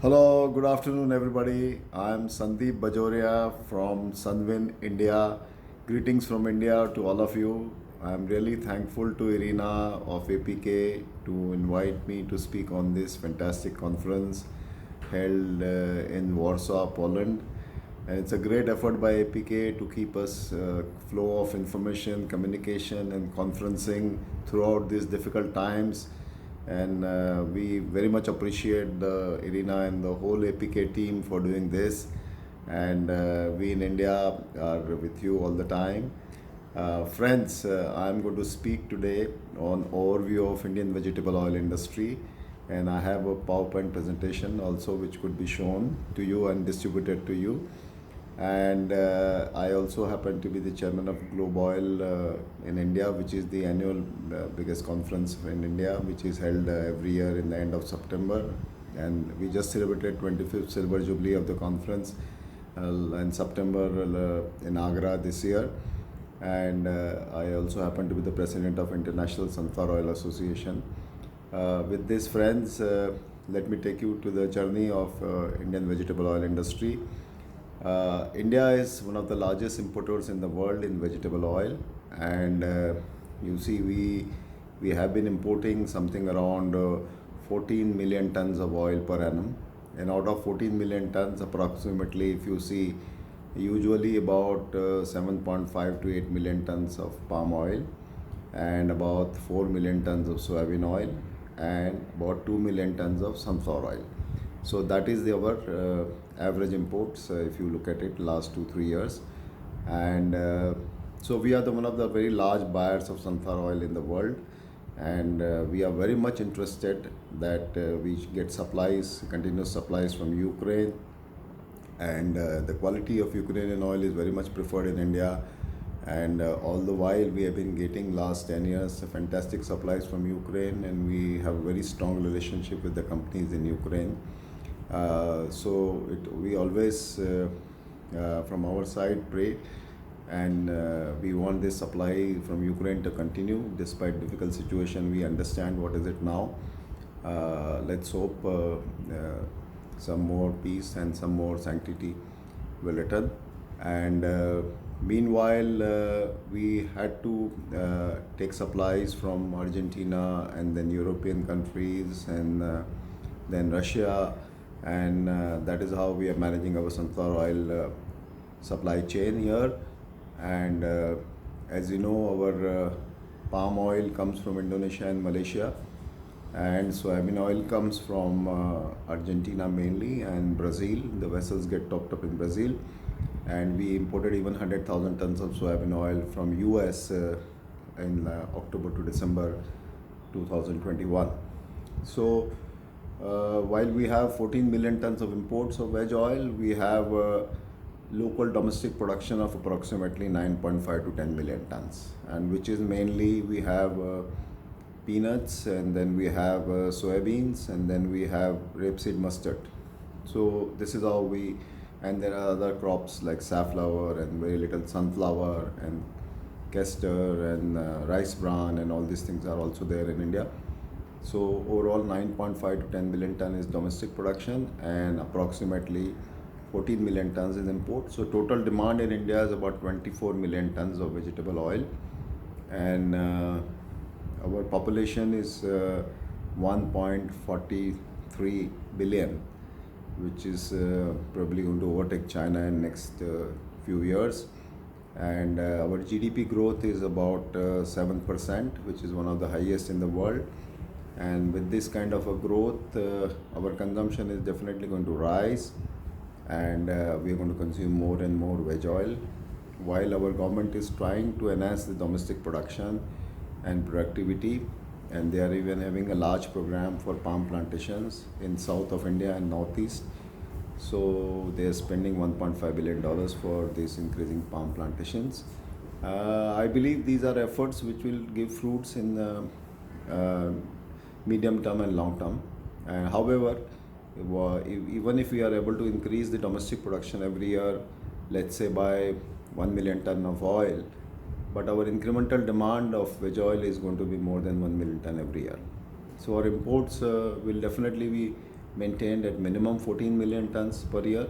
Hello, good afternoon, everybody. I'm Sandeep Bajoria from Sunwin, India. Greetings from India to all of you. I'm really thankful to Irina of APK to invite me to speak on this fantastic conference held in Warsaw, Poland. And it's a great effort by APK to keep us flow of information, communication, and conferencing throughout these difficult times. And we very much appreciate the Irina and the whole APK team for doing this. And we in India are with you all the time. Friends, I'm going to speak today on overview of Indian vegetable oil industry, and I have a PowerPoint presentation also which could be shown to you and distributed to you. And I also happen to be the chairman of Globe Oil in India, which is the annual biggest conference in India, which is held every year in the end of September. And we just celebrated 25th silver jubilee of the conference in September in Agra this year. And I also happen to be the president of International Sunflower Oil Association. With these friends, let me take you to the journey of Indian vegetable oil industry. India is one of the largest importers in the world in vegetable oil, and you see, we have been importing something around 14 million tons of oil per annum, and out of 14 million tons, approximately, if you see, usually about 7.5 to 8 million tons of palm oil, and about 4 million tons of soybean oil, and about 2 million tons of sunflower oil. So that is our average imports if you look at it last 2 3 years. And so we are one of the very large buyers of sunflower oil in the world, and we are very much interested that we get supplies, continuous supplies from Ukraine, and the quality of Ukrainian oil is very much preferred in India. And all the while we have been getting last 10 years fantastic supplies from Ukraine, and we have a very strong relationship with the companies in Ukraine. We always from our side pray, and we want this supply from Ukraine to continue despite difficult situation. We understand what is it now. Let's hope some more peace and some more sanctity will return. And meanwhile, we had to take supplies from Argentina and then European countries, and then Russia, and that is how we are managing our sunflower oil supply chain here. And as you know, our palm oil comes from Indonesia and Malaysia, and soybean oil comes from Argentina mainly, and Brazil. The vessels get topped up in Brazil, and we imported even 100,000 tons of soybean oil from US in October to December 2021. So while we have 14 million tons of imports of veg oil, we have local domestic production of approximately 9.5 to 10 million tons, and which is mainly we have peanuts, and then we have soybeans, and then we have rapeseed mustard. So this is how we, and there are other crops like safflower and very little sunflower and castor and rice bran, and all these things are also there in India. So overall 9.5 to 10 million ton is domestic production, and approximately 14 million tons is import. So total demand in India is about 24 million tons of vegetable oil, and our population is 1.43 billion, which is probably going to overtake China in next few years. And our GDP growth is about 7%, which is one of the highest in the world. And with this kind of a growth, our consumption is definitely going to rise, and we are going to consume more and more veg oil, while our government is trying to enhance the domestic production and productivity. And they are even having a large program for palm plantations in south of India and northeast. So they are spending $1.5 billion for these increasing palm plantations. I believe these are efforts which will give fruits in the medium term and long term. However, even if we are able to increase the domestic production every year, let's say by 1 million ton of oil, but our incremental demand of veg oil is going to be more than 1 million ton every year. So our imports will definitely be maintained at minimum 14 million tons per year,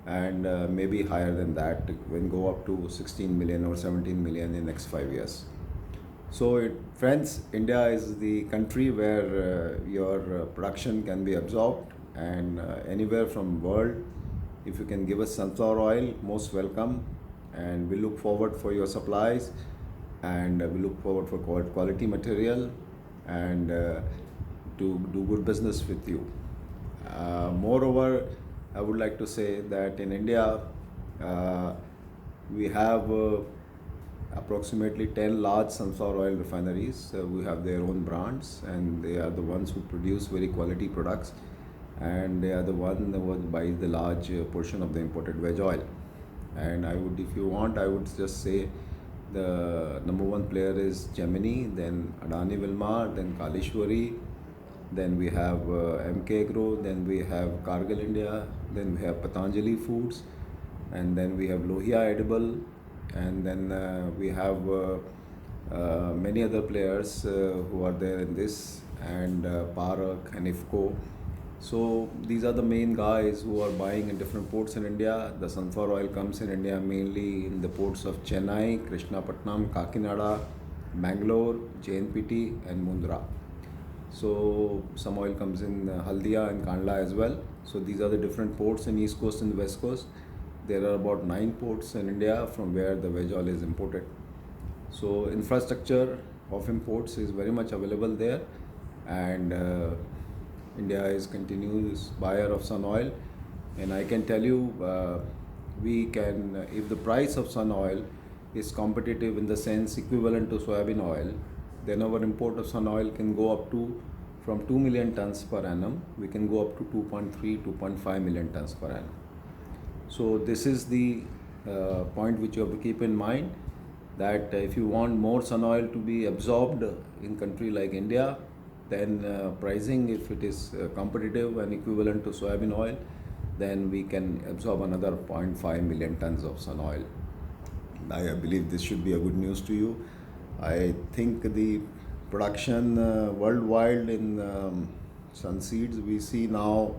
and maybe higher than that when go up to 16 million or 17 million in next 5 years. So, friends, India is the country where your production can be absorbed, and anywhere from world, if you can give us sunflower oil, most welcome, and we look forward for your supplies, and we look forward for quality material, and to do good business with you. Moreover, I would like to say that in India, uh, we have approximately 10 large sunflower oil refineries. We have their own brands, and they are the ones who produce very quality products, and they are the one that was buys the large portion of the imported veg oil. And I would, if you want, I would just say the number one player is Gemini, then Adani Wilmar, then Kalishwari, then we have MK Agro, then we have Cargill India, then we have Patanjali Foods, and then we have Lohia Edible, and then we have many other players who are there in this, and Parak and IFCO. So these are the main guys who are buying in different ports in India. The sunflower oil comes in India mainly in the ports of Chennai, Krishnapatnam, Kakinada, Bangalore, JNPT, and Mundra. So some oil comes in Haldia and Kandla as well. So these are the different ports in East Coast and West Coast. There are about 9 ports in India from where the veg oil is imported. So infrastructure of imports is very much available there, and India is continuous buyer of sun oil, and I can tell you, we can, if the price of sun oil is competitive in the sense equivalent to soybean oil, then our import of sun oil can go up to, from 2 million tons per annum, we can go up to 2.3, 2.5 million tons per annum. So this is the point which you have to keep in mind, that if you want more sun oil to be absorbed in country like India, then pricing, if it is competitive and equivalent to soybean oil, then we can absorb another 0.5 million tons of sun oil. I believe this should be a good news to you. I think the production worldwide in sun seeds, we see now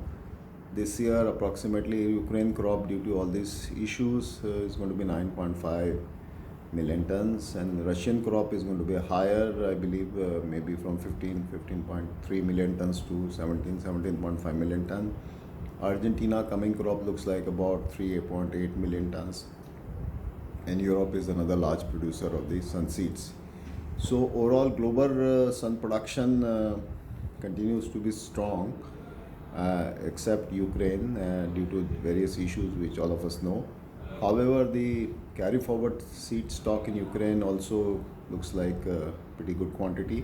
this year approximately Ukraine crop, due to all these issues, is going to be 9.5 million tons, and Russian crop is going to be higher, I believe, maybe from 15.3 million tons to 17.5 million tons. Argentina coming crop looks like about 3.8 million tons, and Europe is another large producer of the sun seeds. So overall global sun production continues to be strong, except Ukraine, due to various issues which all of us know. However, the carry forward seed stock in Ukraine also looks like a pretty good quantity,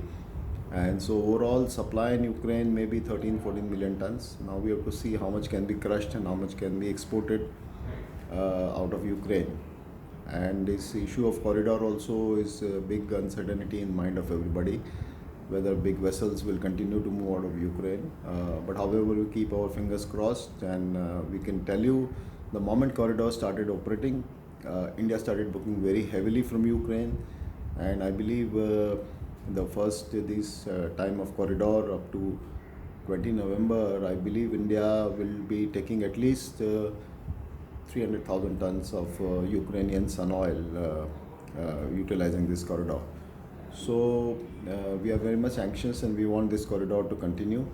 and so overall supply in Ukraine may be 13-14 million tons. Now we have to see how much can be crushed and how much can be exported out of Ukraine. And this issue of corridor also is a big uncertainty in mind of everybody, whether big vessels will continue to move out of Ukraine. But however, we keep our fingers crossed, and we can tell you, the moment corridor started operating, India started booking very heavily from Ukraine, and I believe the first this time of corridor up to 20 November, I believe India will be taking at least 300,000 tons of Ukrainian sun oil utilizing this corridor. So we are very much anxious, and we want this corridor to continue,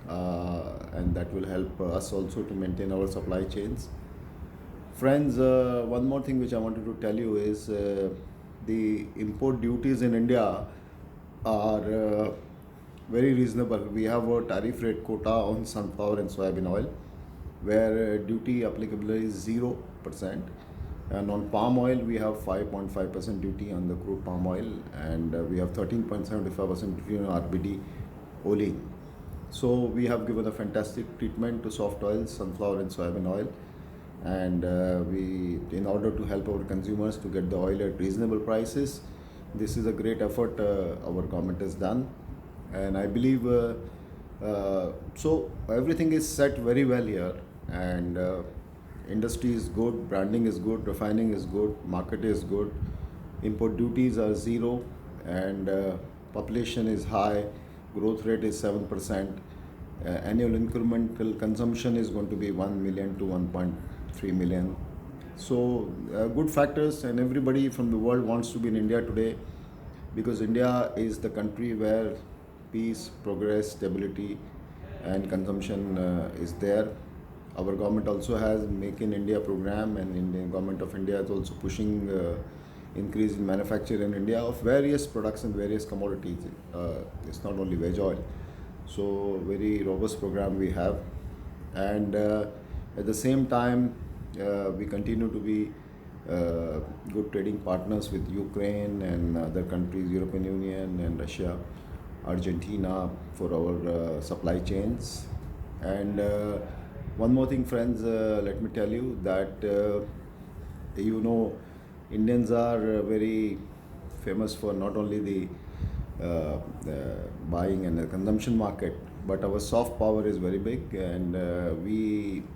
and that will help us also to maintain our supply chains. Friends, one more thing which I wanted to tell you is the import duties in India are very reasonable. We have a tariff rate quota on sunflower and soybean oil, where duty applicable is 0%, and on palm oil we have 5.5% duty on the crude palm oil, and we have 13.75% duty on RBD olein. So we have given a fantastic treatment to soft oils, sunflower and soybean oil, and we, in order to help our consumers to get the oil at reasonable prices, this is a great effort our government has done, and I believe so everything is set very well here, and industry is good, branding is good, refining is good, market is good, import duties are zero, and population is high, growth rate is 7%, annual incremental consumption is going to be 1 million to 1.3 million. So good factors, and everybody from the world wants to be in India today, because India is the country where peace, progress, stability, and consumption is there. Our government also has Make in India program, and Indian government of India is also pushing increase in manufacture in India of various products and various commodities. It's not only veg oil. So very robust program we have, and at the same time we continue to be good trading partners with Ukraine and other countries, European Union and Russia, Argentina, for our supply chains. And one more thing, friends, let me tell you that you know, Indians are very famous for not only the buying and the consumption market, but our soft power is very big, and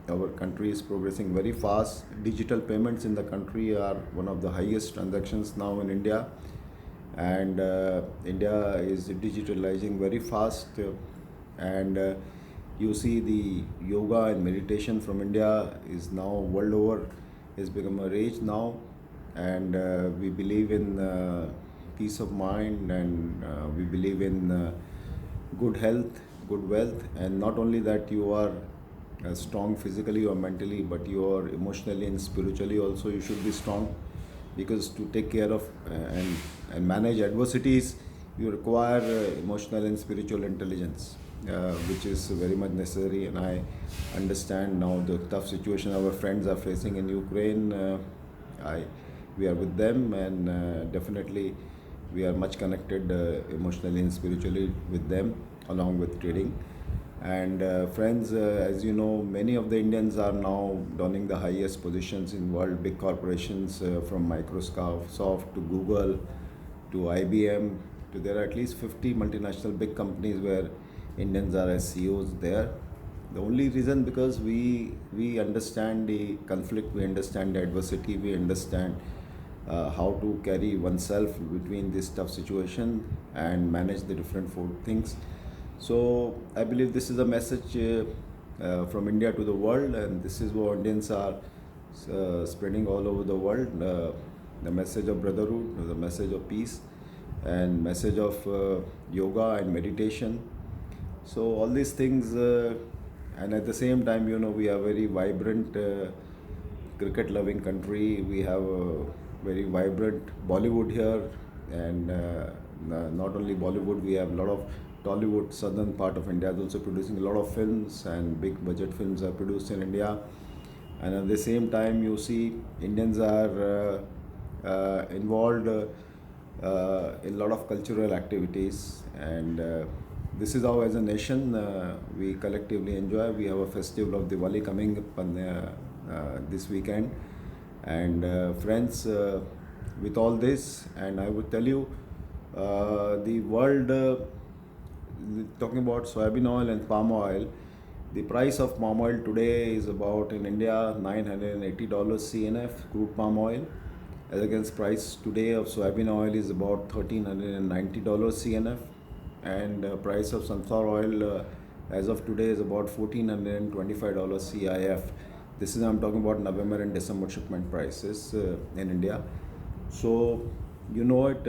our country is progressing very fast. Digital payments in the country are one of the highest transactions now in India, and India is digitalizing very fast, and you see the yoga and meditation from India is now world over, has become a rage now, and we believe in peace of mind, and we believe in good health, good wealth, and not only that you are strong physically or mentally, but you are emotionally and spiritually also you should be strong, because to take care of and manage adversities you require emotional and spiritual intelligence, which is very much necessary. And I understand now the tough situation our friends are facing in Ukraine. We are with them, and definitely we are much connected emotionally and spiritually with them, along with trading. And friends, as you know, many of the Indians are now donning the highest positions in world, big corporations, from Microsoft to Google to IBM to, there are at least 50 multinational big companies where Indians are as CEOs there. The only reason, because we understand the conflict, we understand the adversity, we understand how to carry oneself between this tough situation and manage the different four things. So I believe this is a message from India to the world, and this is what Indians are spreading all over the world. The message of brotherhood, the message of peace, and message of yoga and meditation. So all these things, and at the same time, you know, we are very vibrant cricket loving country. We have a very vibrant Bollywood here, and not only Bollywood, we have a lot of Tollywood. Southern part of India is also producing a lot of films, and big budget films are produced in India. And at the same time, you see Indians are involved in a lot of cultural activities, and this is how, as a nation, we collectively enjoy. We have a festival of Diwali coming up on, this weekend, and friends, with all this, and I would tell you, the world, talking about soybean oil and palm oil, the price of palm oil today is about, in India, $980 CNF crude palm oil, as against price today of soybean oil is about $1,390 CNF, and price of sunflower oil as of today is about $1,425 CIF. This is, I'm talking about November and December shipment prices in India. So you know it,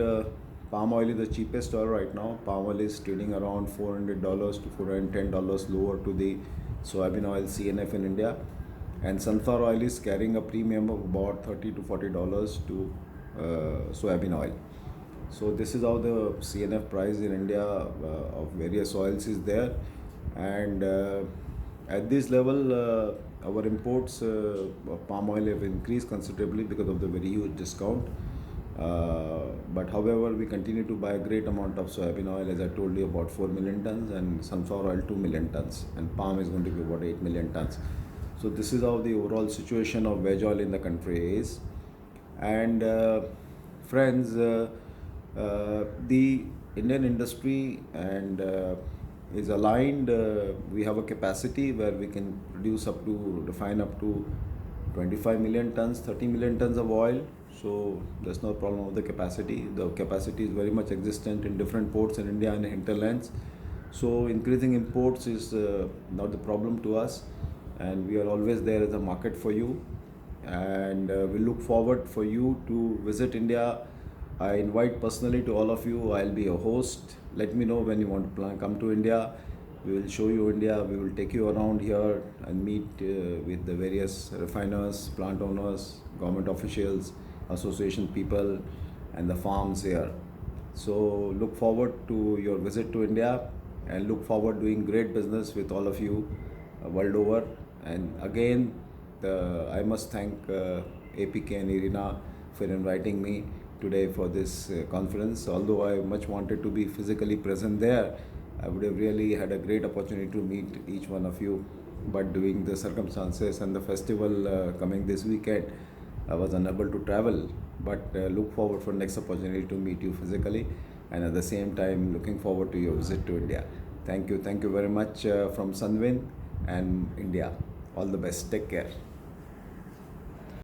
palm oil is the cheapest oil right now. Palm oil is trading around $400 to $410 lower to the soybean oil CNF in India, and sunflower oil is carrying a premium of about $30 to $40 to soybean oil. So this is how the CNF price in India of various oils is there, and at this level our imports of palm oil have increased considerably because of the very huge discount. But however, we continue to buy a great amount of soybean oil, as I told you, about 4 million tons, and sunflower oil 2 million tons, and palm is going to be about 8 million tons. So this is how the overall situation of veg oil in the country is. And friends, the Indian industry and is aligned. We have a capacity where we can refine up to 25 million tons, 30 million tons of oil. So there's no problem with the capacity. The capacity is very much existent in different ports in India and hinterlands. So increasing imports is not the problem to us, and we are always there as a market for you. And we look forward for you to visit India. I invite personally to all of you. I'll be a host. Let me know when you want to come to India. We will show you India. We will take you around here and meet with the various refiners, plant owners, government officials, association people, and the farms here. So look forward to your visit to India, and look forward doing great business with all of you world over. And again, I must thank APK and Irina for inviting me today for this conference. Although I much wanted to be physically present there, I would have really had a great opportunity to meet each one of you. But during the circumstances and the festival coming this weekend, I was unable to travel. But look forward for next opportunity to meet you physically, and at the same time looking forward to your visit to India. Thank you very much from Sunwin and India. All the best. Take care.